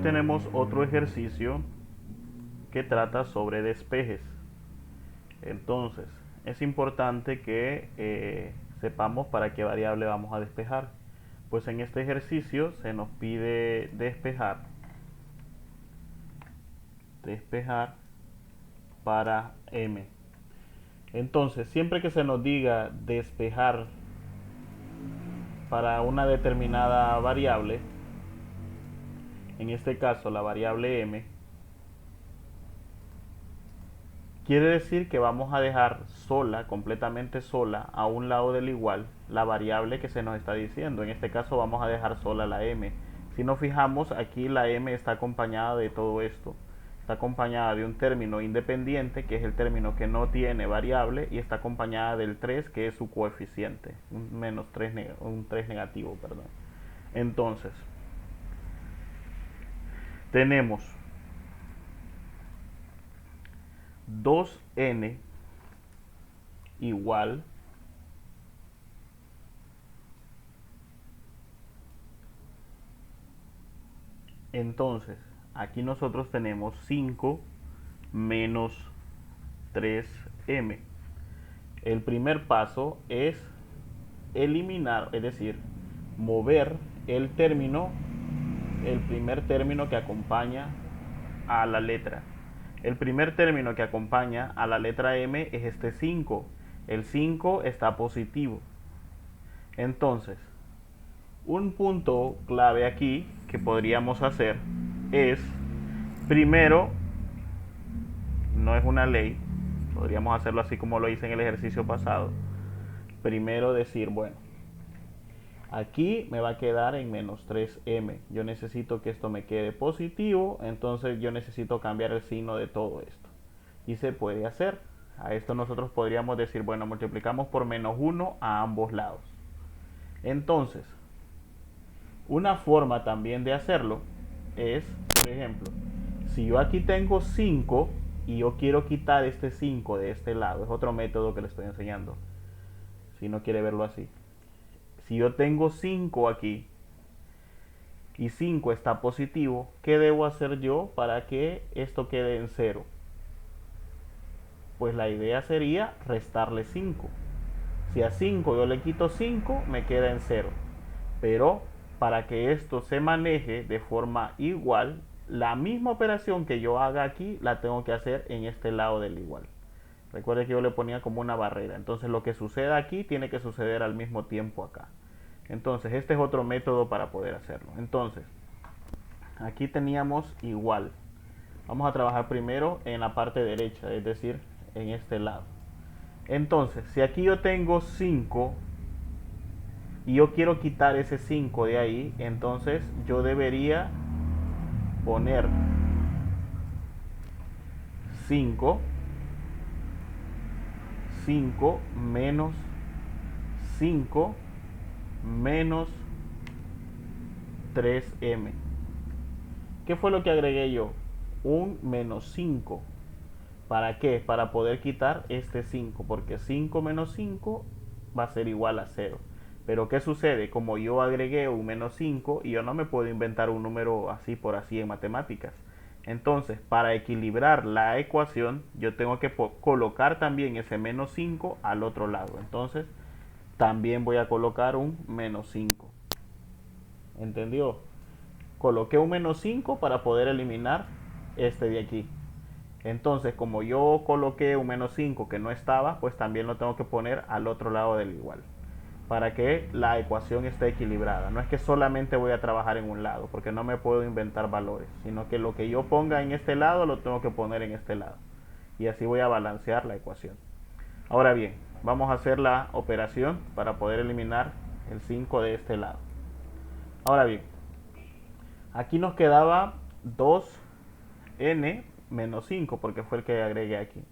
tenemos otro ejercicio que trata sobre despejes. Entonces, es importante que sepamos para qué variable vamos a despejar. Pues en este ejercicio se nos pide despejar para m. Entonces, siempre que se nos diga despejar para una determinada variable, en este caso la variable m, quiere decir que vamos a dejar sola, completamente sola, a un lado del igual, la variable que se nos está diciendo. En este caso vamos a dejar sola la m. Si nos fijamos, aquí la m está acompañada de todo esto. Está acompañada de un término independiente, que es el término que no tiene variable, y está acompañada del 3, que es su coeficiente, un 3 negativo, perdón. Entonces, tenemos 2n igual entonces aquí nosotros tenemos 5 menos 3m. El primer paso es eliminar, es decir, mover el primer término que acompaña a la letra. El primer término que acompaña a la letra m es este 5. El 5 está positivo. Entonces, un punto clave aquí que podríamos hacer es, primero, no es una ley, podríamos hacerlo así como lo hice en el ejercicio pasado. Primero decir, bueno, aquí me va a quedar en menos 3m. Yo necesito que esto me quede positivo, entonces yo necesito cambiar el signo de todo esto. Y se puede hacer. A esto nosotros podríamos decir, bueno, multiplicamos por menos 1 a ambos lados. Entonces, una forma también de hacerlo es, por ejemplo, si yo aquí tengo 5 y yo quiero quitar este 5 de este lado, es otro método que le estoy enseñando, si no quiere verlo así. Si yo tengo 5 aquí y 5 está positivo, ¿qué debo hacer yo para que esto quede en 0? Pues la idea sería restarle 5. Si a 5 yo le quito 5, me queda en 0. Pero para que esto se maneje de forma igual, la misma operación que yo haga aquí la tengo que hacer en este lado del igual. Recuerde que yo le ponía como una barrera. Entonces lo que suceda aquí tiene que suceder al mismo tiempo acá. Entonces este es otro método para poder hacerlo. Entonces, aquí teníamos igual. Vamos a trabajar primero en la parte derecha, es decir, en este lado. Entonces, si aquí yo tengo 5 y yo quiero quitar ese 5 de ahí, entonces yo debería poner 5 menos 5 menos 3m. ¿Qué fue lo que agregué yo? Un menos 5. ¿Para qué? Para poder quitar este 5, porque 5 menos 5 va a ser igual a 0. Pero ¿qué sucede? Como yo agregué un menos 5 y yo no me puedo inventar un número así por así en matemáticas. Entonces, para equilibrar la ecuación, yo tengo que colocar también ese menos 5 al otro lado. Entonces, también voy a colocar un menos 5. ¿Entendió? Coloqué un menos 5 para poder eliminar este de aquí. Entonces, como yo coloqué un menos 5 que no estaba, pues también lo tengo que poner al otro lado del igual, para que la ecuación esté equilibrada. No es que solamente voy a trabajar en un lado, porque no me puedo inventar valores, sino que lo que yo ponga en este lado lo tengo que poner en este lado. Y así voy a balancear la ecuación. Ahora bien, vamos a hacer la operación para poder eliminar el 5 de este lado. Ahora bien, aquí nos quedaba 2n menos 5 porque fue el que agregué aquí.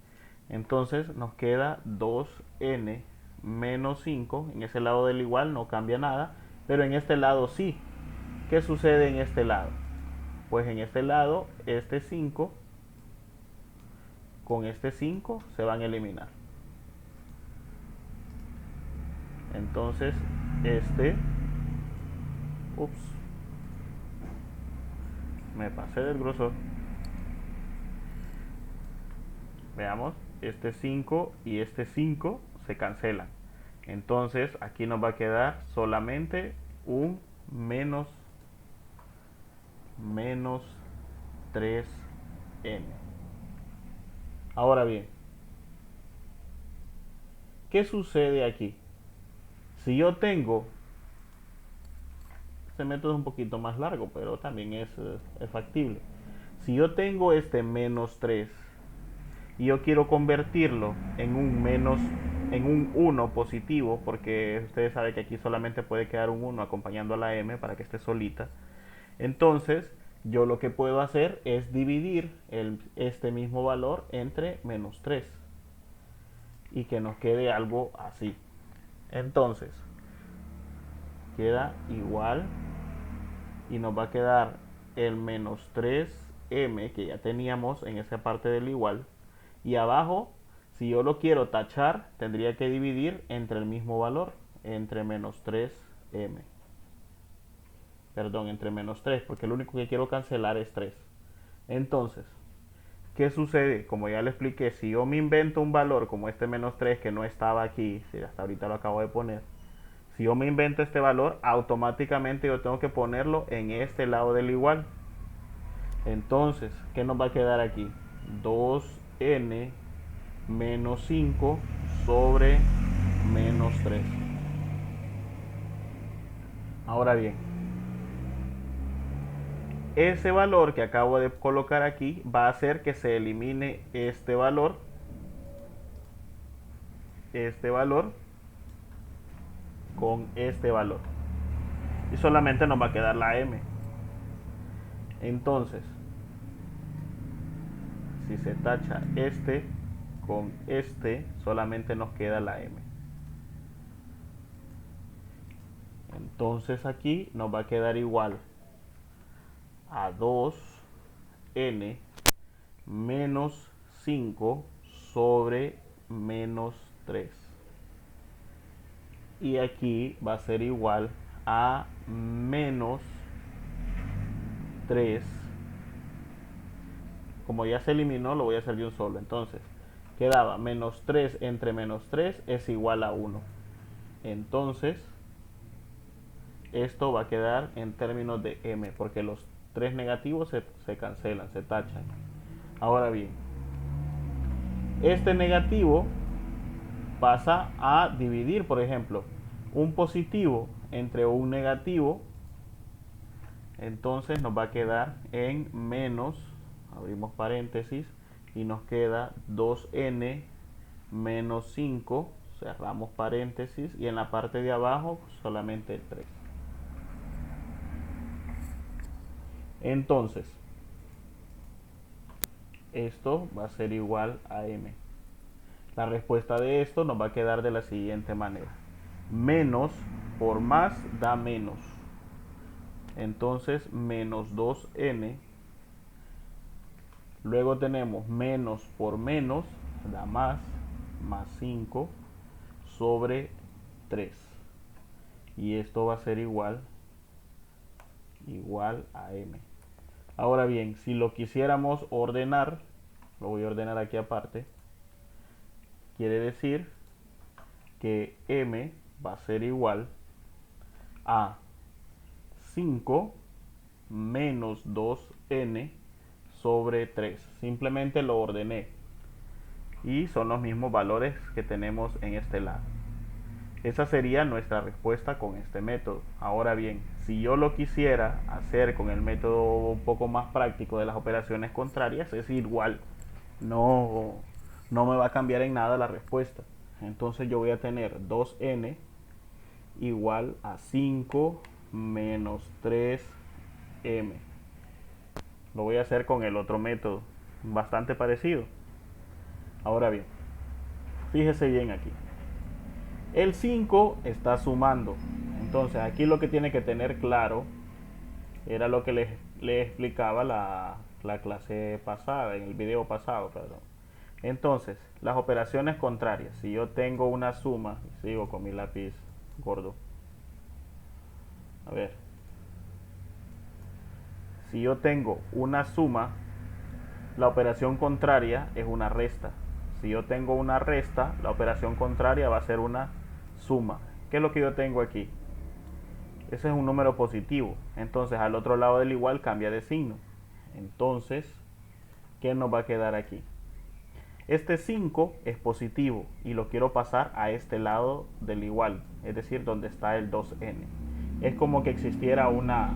Entonces nos queda 2n menos 5. En ese lado del igual no cambia nada, pero en este lado sí. ¿Qué sucede en este lado? Pues en este lado este 5 con este 5 se van a eliminar. Entonces Me pasé del grosor. Veamos, este 5 y este 5 se cancelan. Entonces aquí nos va a quedar solamente un menos 3n. Ahora bien, ¿qué sucede aquí? Si yo tengo, este método es un poquito más largo, pero también es factible. Si yo tengo este menos 3 y yo quiero convertirlo en un 1 positivo, porque ustedes saben que aquí solamente puede quedar un 1 acompañando a la m para que esté solita. Entonces yo lo que puedo hacer es dividir este mismo valor entre menos 3 y que nos quede algo así. Entonces queda igual y nos va a quedar el menos 3m que ya teníamos en esa parte del igual, y abajo, si yo lo quiero tachar, tendría que dividir entre el mismo valor, entre menos 3m. Perdón, entre menos 3, porque lo único que quiero cancelar es 3. Entonces, ¿qué sucede? Como ya le expliqué, si yo me invento un valor como este menos 3 que no estaba aquí, si hasta ahorita lo acabo de poner, si yo me invento este valor, automáticamente yo tengo que ponerlo en este lado del igual. Entonces, ¿qué nos va a quedar aquí? 2n menos 5 sobre menos 3. Ahora bien, ese valor que acabo de colocar aquí va a hacer que se elimine este valor con este valor. Y solamente nos va a quedar la m. Entonces, si se tacha este con este, solamente nos queda la m. Entonces aquí nos va a quedar igual a 2n menos 5 sobre menos 3. Y aquí va a ser igual a menos 3. Como ya se eliminó, lo voy a hacer de un solo. Entonces, quedaba menos 3 entre menos 3 es igual a 1. Entonces, esto va a quedar en términos de m, porque los 3 negativos se cancelan, se tachan. Ahora bien, este negativo pasa a dividir, por ejemplo, un positivo entre un negativo. Entonces nos va a quedar en menos, abrimos paréntesis, y nos queda 2n menos 5, cerramos paréntesis, y en la parte de abajo solamente 3. Entonces, esto va a ser igual a m. La respuesta de esto nos va a quedar de la siguiente manera. Menos por más da menos. Entonces, menos 2n. Luego tenemos menos por menos da más 5 sobre 3. Y esto va a ser igual a m. Ahora bien, si lo quisiéramos ordenar, lo voy a ordenar aquí aparte, quiere decir que m va a ser igual a 5 menos 2n sobre 3. Simplemente lo ordené y son los mismos valores que tenemos en este lado. Esa sería nuestra respuesta con este método. Ahora bien, si yo lo quisiera hacer con el método un poco más práctico de las operaciones contrarias, es igual. No me va a cambiar en nada la respuesta. Entonces yo voy a tener 2n igual a 5 menos 3m. Lo voy a hacer con el otro método, bastante parecido. Ahora bien, fíjese bien aquí. El 5 está sumando. Entonces aquí lo que tiene que tener claro era lo que le explicaba la clase pasada, en el video pasado, perdón. Entonces, las operaciones contrarias. Si yo tengo una suma, sigo con mi lápiz gordo. A ver. Si yo tengo una suma, la operación contraria es una resta. Si yo tengo una resta, la operación contraria va a ser una suma. ¿Qué es lo que yo tengo aquí? Ese es un número positivo. Entonces al otro lado del igual cambia de signo. Entonces, ¿qué nos va a quedar aquí? Este 5 es positivo y lo quiero pasar a este lado del igual, es decir, donde está el 2n. Es como que existiera una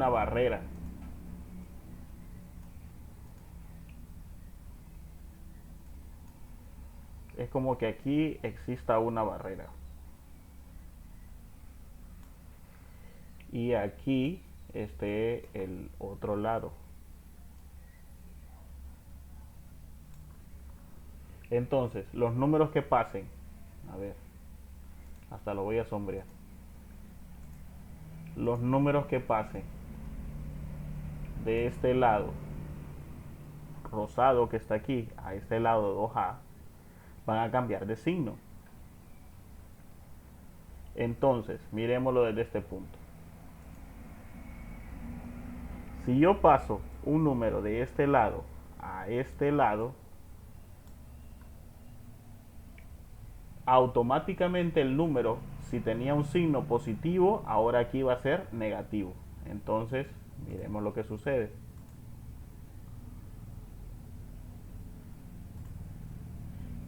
barrera. Es como que aquí exista una barrera. Y aquí esté el otro lado. Entonces, los números que pasen, a ver, hasta lo voy a sombrear. Los números que pasen de este lado rosado que está aquí a este lado 2a van a cambiar de signo. Entonces, miremoslo desde este punto. Si yo paso un número de este lado a este lado, automáticamente el número, si tenía un signo positivo, ahora aquí va a ser negativo. Entonces, miremos lo que sucede.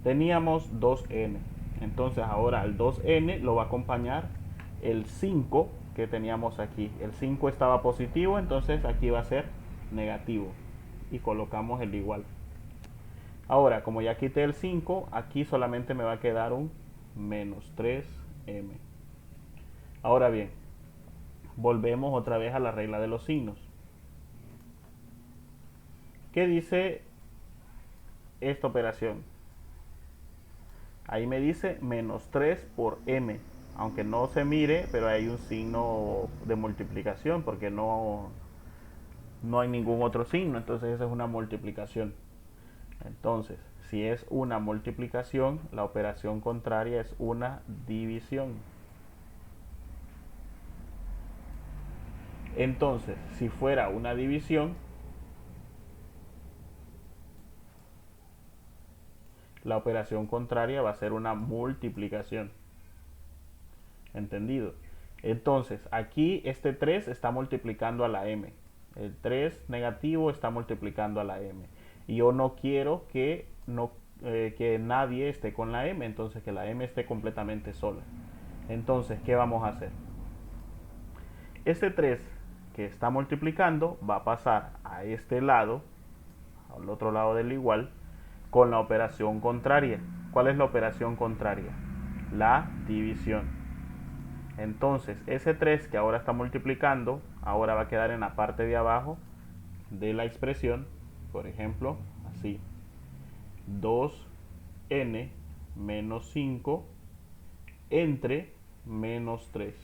Teníamos 2n. Entonces ahora al 2n lo va a acompañar el 5 que teníamos aquí. El 5 estaba positivo, entonces aquí va a ser negativo. Y colocamos el igual. Ahora, como ya quité el 5, aquí solamente me va a quedar un menos 3m. Ahora bien, volvemos otra vez a la regla de los signos. ¿Qué dice esta operación? Ahí me dice menos 3 por m. Aunque no se mire, pero hay un signo de multiplicación porque no hay ningún otro signo. Entonces esa es una multiplicación. Entonces, si es una multiplicación, la operación contraria es una división. Entonces, si fuera una división, la operación contraria va a ser una multiplicación. ¿Entendido? Entonces, aquí este 3 está multiplicando a la m. El 3 negativo está multiplicando a la m. Y yo no quiero que nadie esté con la m, entonces que la m esté completamente sola. Entonces, ¿qué vamos a hacer? Este 3 que está multiplicando va a pasar a este lado, al otro lado del igual, con la operación contraria. ¿Cuál es la operación contraria? La división. Entonces, ese 3 que ahora está multiplicando, ahora va a quedar en la parte de abajo de la expresión, por ejemplo, así. 2n menos 5 entre menos 3.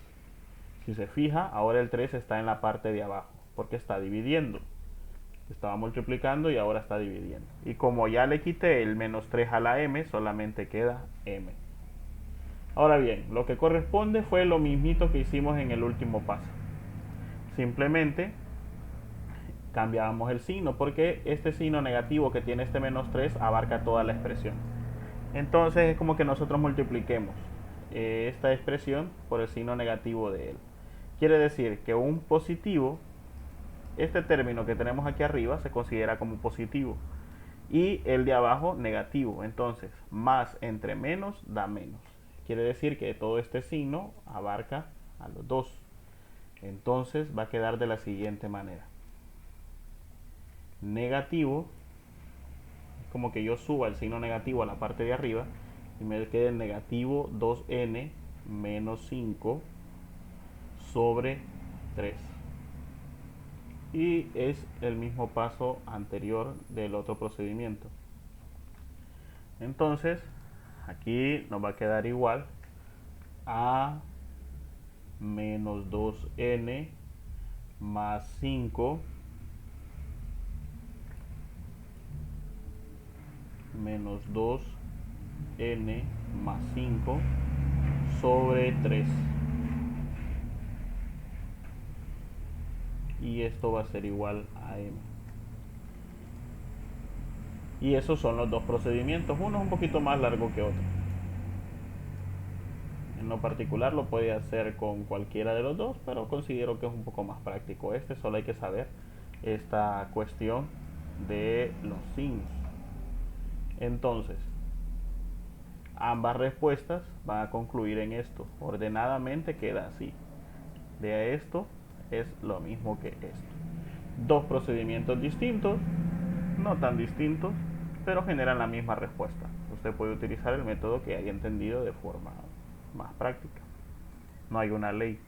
Si se fija, ahora el 3 está en la parte de abajo, porque está dividiendo. Estaba multiplicando y ahora está dividiendo. Y como ya le quité el menos 3 a la m, solamente queda m. Ahora bien, lo que corresponde fue lo mismito que hicimos en el último paso. Simplemente cambiamos el signo porque este signo negativo que tiene este menos 3 abarca toda la expresión. Entonces es como que nosotros multipliquemos esta expresión por el signo negativo de él. Quiere decir que un positivo, este término que tenemos aquí arriba se considera como positivo y el de abajo negativo. Entonces, más entre menos da menos. Quiere decir que todo este signo abarca a los dos. Entonces va a quedar de la siguiente manera. Negativo, como que yo suba el signo negativo a la parte de arriba y me quede negativo 2n menos 5 sobre 3. Y es el mismo paso anterior del otro procedimiento. Entonces, aquí nos va a quedar igual a menos 2n más 5 menos 2n más 5 sobre 3. y esto va a ser igual a m. Y esos son los dos procedimientos. Uno es un poquito más largo que otro. En lo particular lo puede hacer con cualquiera de los dos, pero considero que es un poco más práctico. Solo hay que saber esta cuestión de los signos. Entonces, ambas respuestas van a concluir en esto. Ordenadamente queda así. De esto es lo mismo que esto. Dos procedimientos distintos, no tan distintos, pero generan la misma respuesta. Usted puede utilizar el método que haya entendido de forma más práctica. No hay una ley.